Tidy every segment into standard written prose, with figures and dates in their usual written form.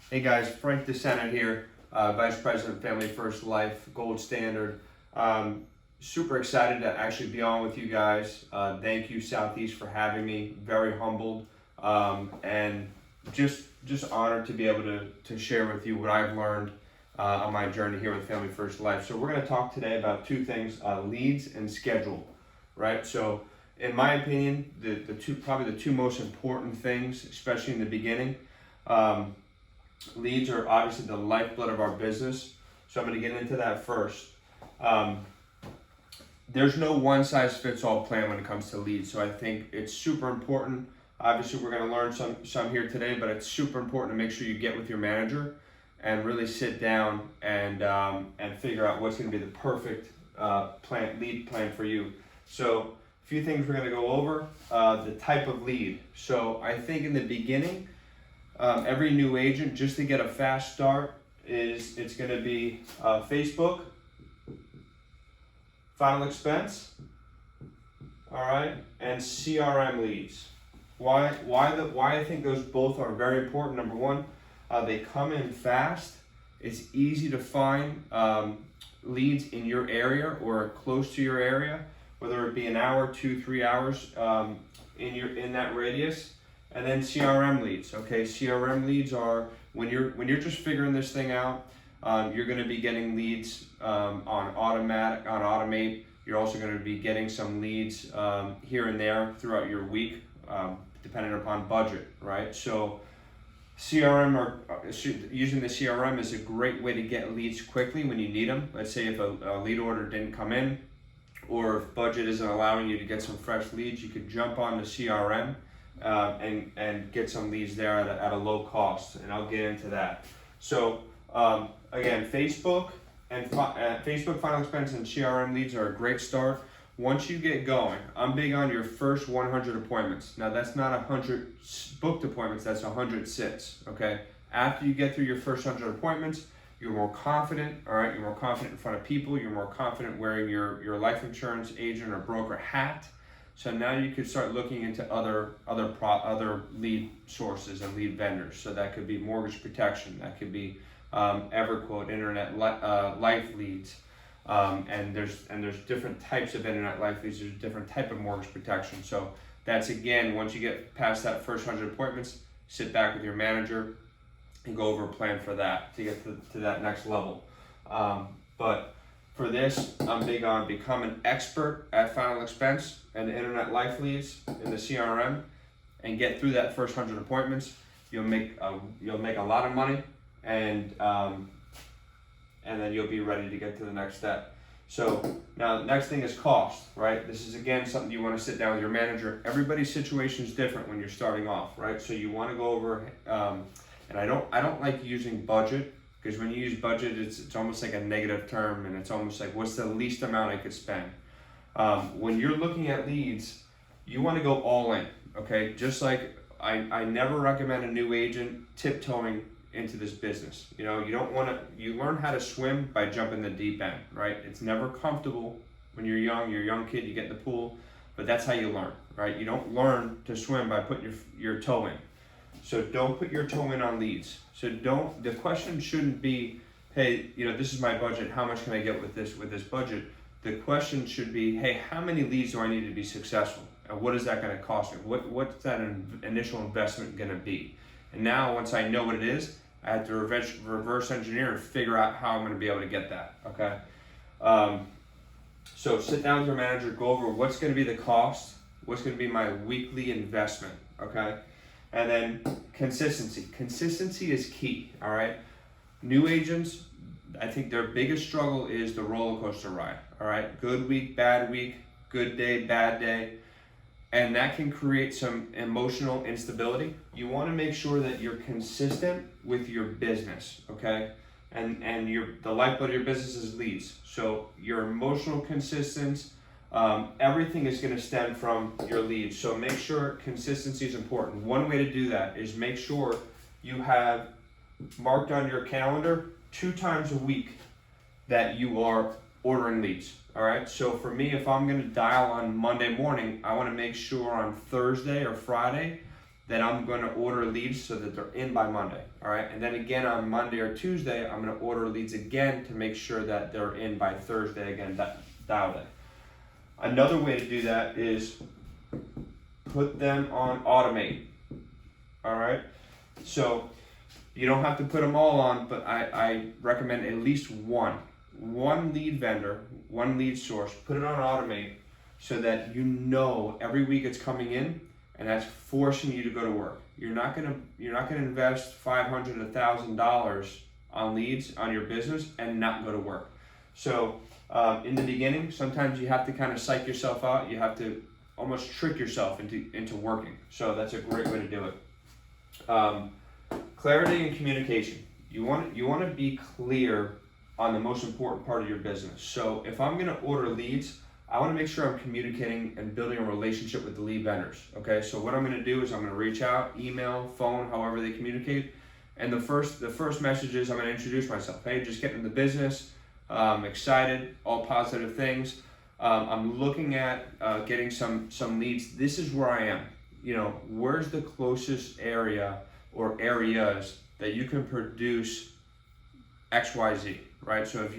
Hey guys, Frank DeSena here, Vice President of Family First Life, Gold Standard. Super excited to actually be on with you guys. Thank you Southeast for having me. Very humbled and just honored to be able to share with you what I've learned on my journey here with Family First Life. So we're going to talk today about two things: leads and schedule. Right. So in my opinion, probably the two most important things, especially in the beginning. Leads are obviously the lifeblood of our business, so I'm going to get into that first. There's no one-size-fits-all plan when it comes to leads, so I think it's super important. Obviously, we're going to learn some here today, but it's super important to make sure you get with your manager and really sit down and figure out what's going to be the perfect lead plan for you. So, a few things we're going to go over. The type of lead. So, I think in the beginning, every new agent, just to get a fast start, it's going to be Facebook, final expense, all right, and CRM leads. Why I think those both are very important. Number one, they come in fast. It's easy to find leads in your area or close to your area, whether it be an hour, 2-3 hours in that radius. And then CRM leads. Okay, CRM leads are when you're just figuring this thing out. You're going to be getting leads on Automate. You're also going to be getting some leads here and there throughout your week, depending upon budget. Right. So using the CRM is a great way to get leads quickly when you need them. Let's say if a lead order didn't come in, or if budget isn't allowing you to get some fresh leads, you could jump on the CRM. And get some leads there at a low cost, and I'll get into that. So again, Facebook final expense and CRM leads are a great start. Once you get going, I'm big on your first 100 appointments. Now that's not 100 booked appointments, that's 100 sits. Okay. After you get through your first 100 appointments, you're more confident. All right. You're more confident in front of people. You're more confident wearing your life insurance agent or broker hat. So now you could start looking into other lead sources and lead vendors. So that could be mortgage protection, that could be EverQuote, internet life leads, and there's different types of internet life leads. There's different type of mortgage protection. So that's, again, once you get past that first 100 appointments, sit back with your manager and go over a plan for that to get to that next level. But for this, I'm big on become an expert at final expense and internet life leads in the CRM, and get through that first 100 appointments. You'll make a lot of money, and then you'll be ready to get to the next step. So now the next thing is cost, right? This is, again, something you want to sit down with your manager. Everybody's situation is different when you're starting off, right? So you want to go over, and I don't like using budget. Because when you use budget, it's almost like a negative term, and it's almost like, what's the least amount I could spend? When you're looking at leads, you want to go all in, okay? Just like I never recommend a new agent tiptoeing into this business. You know, you learn how to swim by jumping the deep end, right? It's never comfortable when you're a young kid, you get in the pool, but that's how you learn, right? You don't learn to swim by putting your toe in. So don't put your toe in on leads. So the question shouldn't be, hey, this is my budget, how much can I get with this budget? The question should be, hey, how many leads do I need to be successful? And what is that going to cost me? What's that initial investment going to be? And now, once I know what it is, I have to reverse engineer and figure out how I'm going to be able to get that, okay? So sit down with your manager, go over what's going to be the cost, what's going to be my weekly investment, okay? And then consistency. Consistency is key, all right? New agents, I think their biggest struggle is the roller coaster ride, all right? Good week, good day, bad day. And that can create some emotional instability. You want to make sure that you're consistent with your business, okay? And the lifeblood of your business is leads. So your emotional consistency, everything is going to stem from your leads. So make sure consistency is important. One way to do that is make sure you have marked on your calendar 2 times a week that you are ordering leads. All right. So for me, if I'm going to dial on Monday morning, I want to make sure on Thursday or Friday then I'm going to order leads so that they're in by Monday, all right? And then again on Monday or Tuesday, I'm going to order leads again to make sure that they're in by Thursday, again, dialed in. Another way to do that is put them on automate, all right? So you don't have to put them all on, but I recommend at least one lead vendor, one lead source, put it on automate so that you know every week it's coming in, and that's forcing you to go to work. You're not gonna invest $500, $1,000 on leads on your business and not go to work. So in the beginning, sometimes you have to kind of psych yourself out. You have to almost trick yourself into working. So that's a great way to do it. Clarity and communication. You want to be clear on the most important part of your business. So if I'm going to order leads, I want to make sure I'm communicating and building a relationship with the lead vendors. Okay, so what I'm going to do is I'm going to reach out, email, phone, however they communicate. And the first message is I'm going to introduce myself. Hey, just getting into the business. Excited, all positive things. I'm looking at getting some leads. This is where I am. You know, where's the closest area or areas that you can produce XYZ, right? So if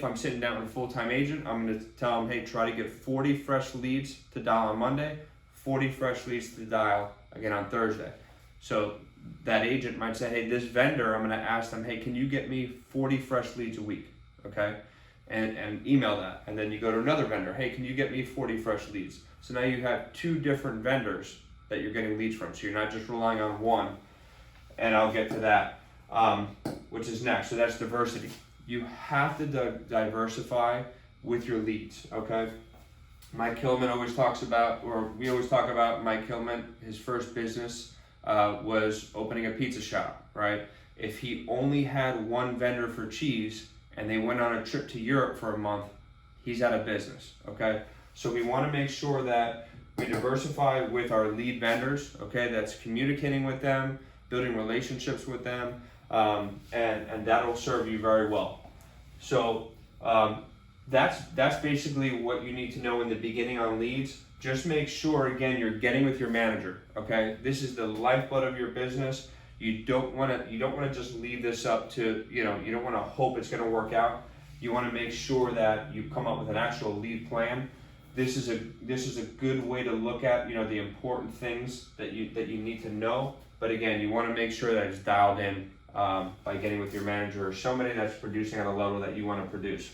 I'm sitting down with a full-time agent, I'm going to tell them, hey, try to get 40 fresh leads to dial on Monday, 40 fresh leads to dial again on Thursday. So that agent might say, hey, this vendor, I'm going to ask them, hey, can you get me 40 fresh leads a week? Okay. And email that. And then you go to another vendor, hey, can you get me 40 fresh leads? So now you have two different vendors that you're getting leads from. So you're not just relying on one. And I'll get to that, which is next. So that's diversity. You have to diversify with your leads, okay? Mike Hillman always talks about, or we always talk about Mike Hillman, his first business was opening a pizza shop, right? If he only had one vendor for cheese and they went on a trip to Europe for a month, he's out of business, okay? So we want to make sure that we diversify with our lead vendors, okay? That's communicating with them, building relationships with them, and that'll serve you very well. So that's basically what you need to know in the beginning on leads. Just make sure, again, you're getting with your manager, okay? This is the lifeblood of your business. You don't want to just leave this up to, you don't want to hope it's going to work out. You want to make sure that you come up with an actual lead plan. This is a good way to look at, the important things that you need to know. But again, you want to make sure that it's dialed in by getting with your manager or somebody that's producing at a level that you want to produce.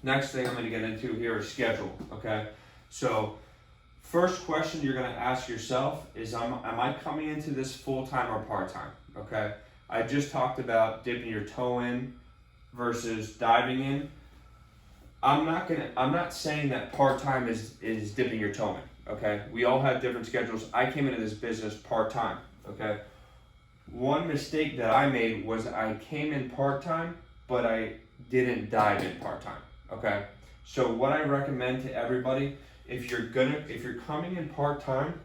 Next thing I'm going to get into here is schedule, okay? So first question you're going to ask yourself is, am I coming into this full-time or part-time, okay? I just talked about dipping your toe in versus diving in. I'm not saying that part-time is dipping your toe in, okay? We all have different schedules. I came into this business part-time, okay? One mistake that I made was I came in part-time, but I didn't dive in part-time, okay? So what I recommend to everybody, if you're coming in part-time,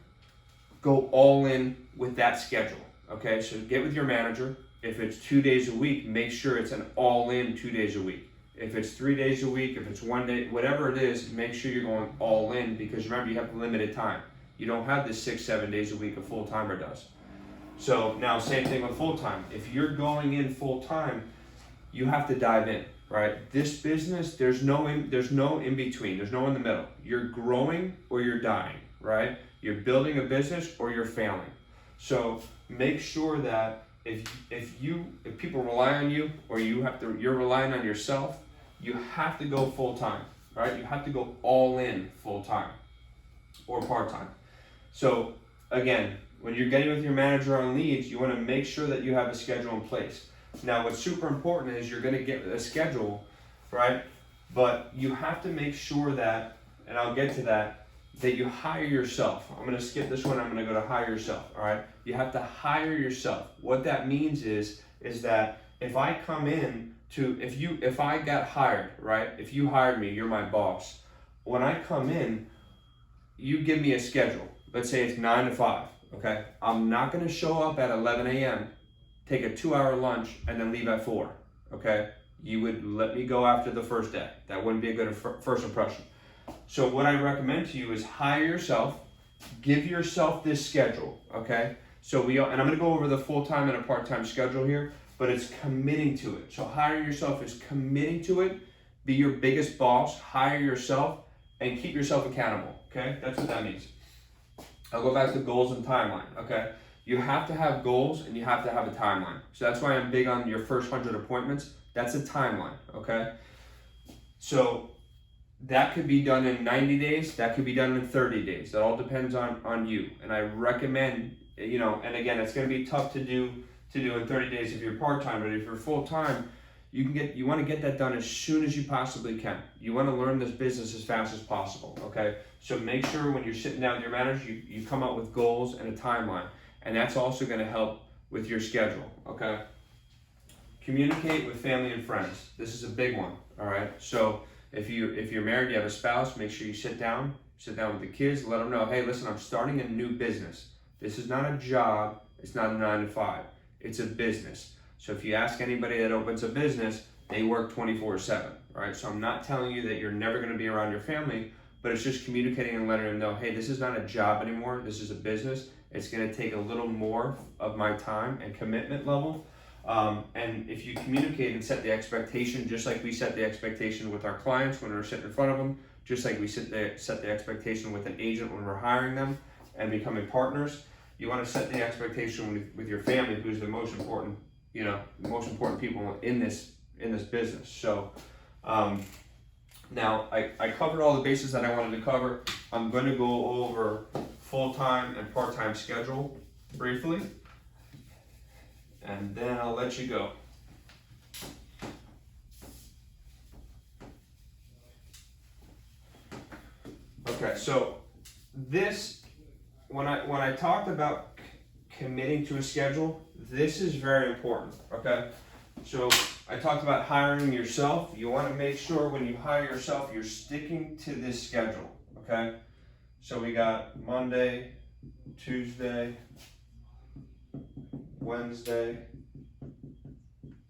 go all in with that schedule, okay? So get with your manager. If it's 2 days a week, make sure it's an all-in 2 days a week. If it's 3 days a week, if it's 1 day, whatever it is, make sure you're going all in, because remember, you have limited time. You don't have the 6-7 days a week a full-timer does. So now, same thing with full-time. If you're going in full-time, you have to dive in, right? This business, there's no in between. There's no in the middle. You're growing or you're dying, right? You're building a business or you're failing. So make sure that if people rely on you, or you're relying on yourself, you have to go full-time, right? You have to go all in full-time or part-time. So again, when you're getting with your manager on leads, you want to make sure that you have a schedule in place. Now, what's super important is you're going to get a schedule, right? But you have to make sure that, and I'll get to that you hire yourself. I'm going to skip this one. I'm going to go to hire yourself, all right? You have to hire yourself. What that means is that if I come in if I got hired, right? If you hired me, you're my boss. When I come in, you give me a schedule. Let's say it's 9 to 5. Okay, I'm not going to show up at 11 a.m., take a 2-hour lunch, and then leave at 4. Okay, you would let me go after the first day. That wouldn't be a good first impression. So what I recommend to you is hire yourself, give yourself this schedule, okay? So and I'm gonna go over the full-time and a part-time schedule here, but it's committing to it. So hiring yourself is committing to it. Be your biggest boss, hire yourself, and keep yourself accountable, okay? That's what that means. I'll go back to goals and timeline, okay? You have to have goals and you have to have a timeline. So that's why I'm big on your first 100 appointments. That's a timeline, okay? So that could be done in 90 days, that could be done in 30 days. That all depends on you. And I recommend, and again, it's gonna be tough to do in 30 days if you're part-time, but if you're full-time, you wanna get that done as soon as you possibly can. You wanna learn this business as fast as possible, okay? So make sure when you're sitting down with your manager, you come up with goals and a timeline. And that's also gonna help with your schedule, okay? Communicate with family and friends. This is a big one, all right? So if you're married, you have a spouse, make sure you sit down with the kids, let them know, hey, listen, I'm starting a new business. This is not a job, it's not a 9 to 5, it's a business. So if you ask anybody that opens a business, they work 24/7, right? So I'm not telling you that you're never gonna be around your family, but it's just communicating and letting them know, hey, this is not a job anymore, this is a business. It's gonna take a little more of my time and commitment level. And if you communicate and set the expectation, just like we set the expectation with our clients when we're sitting in front of them, just like we set the expectation with an agent when we're hiring them and becoming partners, you wanna set the expectation with your family, who's the most important, most important people in this business. So, now I covered all the bases that I wanted to cover. I'm gonna go over full-time and part-time schedule briefly, and then I'll let you go. Okay, so when I talked about committing to a schedule, this is very important, okay? So I talked about hiring yourself. You want to make sure when you hire yourself, you're sticking to this schedule, okay? So we got Monday, Tuesday, Wednesday,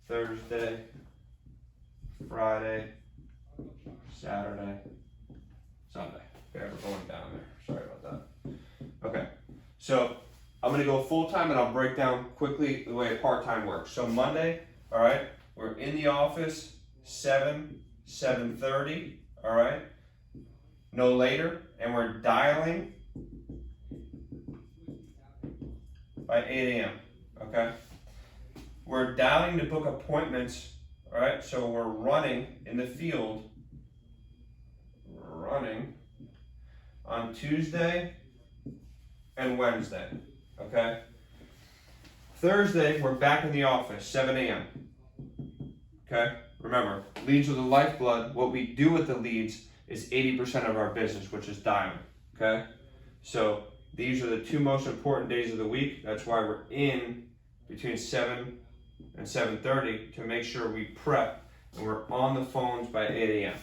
Thursday, Friday, Saturday, Sunday. Okay, we're going down there. Sorry about that. Okay, so I'm gonna go full-time and I'll break down quickly the way a part-time works. So Monday, all right, we're in the office 7:30, all right? No later, and we're dialing by 8 a.m., okay? We're dialing to book appointments, all right? So we're running in the field, on Tuesday and Wednesday, okay? Thursday, we're back in the office, 7 a.m., okay? Remember, leads are the lifeblood. What we do with the leads is 80% of our business, which is dialing, okay? So these are the two most important days of the week. That's why we're in between 7 and 7:30 to make sure we prep and we're on the phones by 8 a.m.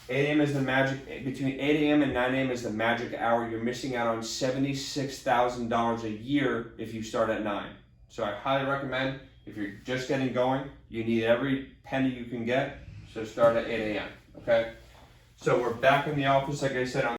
8 a.m. is the magic, between 8 a.m. and 9 a.m. is the magic hour. You're missing out on $76,000 a year if you start at 9. So I highly recommend, if you're just getting going, you need every penny you can get, so start at 8 a.m., okay? So we're back in the office, like I said, on